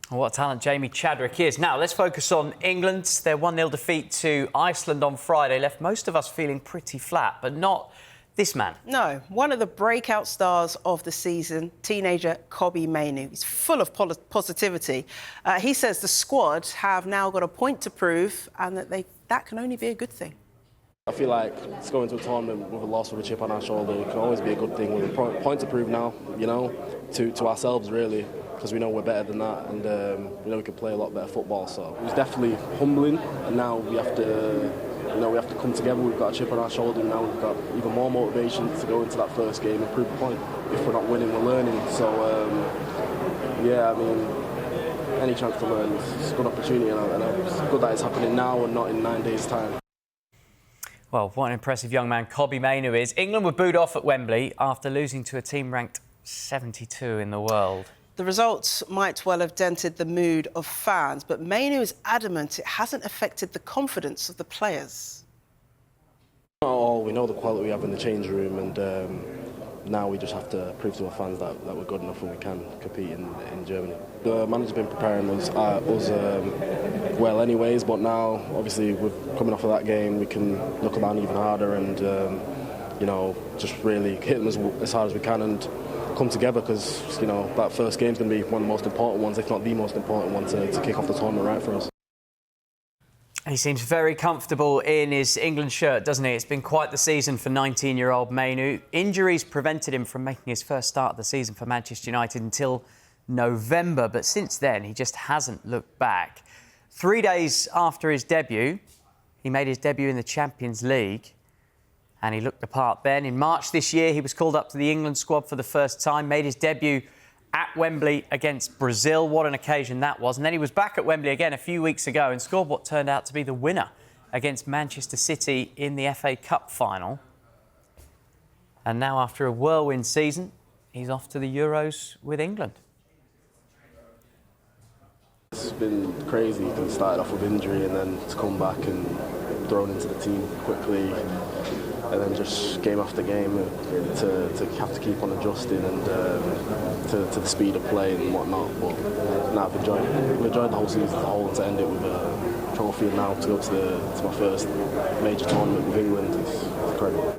What talent Jamie Chadwick is. Now, let's focus on England. Their 1-0 defeat to Iceland on Friday left most of us feeling pretty flat, but not this man. No, one of the breakout stars of the season, teenager Kobbie Mainoo. He's full of positivity. He says the squad have now got a point to prove and that can only be a good thing. I feel like it's going to a tournament with a loss with a chip on our shoulder. It can always be a good thing. With a point to prove now, you know, to ourselves really, because we know we're better than that, and we know we can play a lot better football. So it was definitely humbling, and now we have to, we have to come together. We've got a chip on our shoulder, and now we've got even more motivation to go into that first game and prove a point. If we're not winning, we're learning. So yeah, I mean, any chance to learn is a good opportunity, and it's good that it's happening now and not in 9 days' time. Well, what an impressive young man Kobbie Mainoo is. England were booed off at Wembley after losing to a team ranked 72 in the world. The results might well have dented the mood of fans, but Mainoo is adamant it hasn't affected the confidence of the players. We know the quality we have in the change room, and now we just have to prove to our fans that we're good enough and we can compete in Germany. The manager's been preparing us well anyways, but now obviously we're coming off of that game, we can knuckle down even harder and just really hit them as hard as we can and come together, because that first game's going to be one of the most important ones, if not the most important one, to kick off the tournament right for us. He seems very comfortable in his England shirt, doesn't he? It's been quite the season for 19-year-old Mainoo. Injuries prevented him from making his first start of the season for Manchester United until November, but since then he just hasn't looked back. 3 days after his debut, he made his debut in the Champions League and he looked the part then. In March this year, he was called up to the England squad for the first time, made his debut at Wembley against Brazil. What an occasion that was. And then he was back at Wembley again a few weeks ago and scored what turned out to be the winner against Manchester City in the FA Cup final. And now, after a whirlwind season, he's off to the Euros with England. It's been crazy because it started off with injury and then to come back and thrown into the team quickly, and then just game after game to have to keep on adjusting and to the speed of play and whatnot. But now I've enjoyed the whole season as a whole, and to end it with a trophy and now to go to my first major tournament with England is incredible.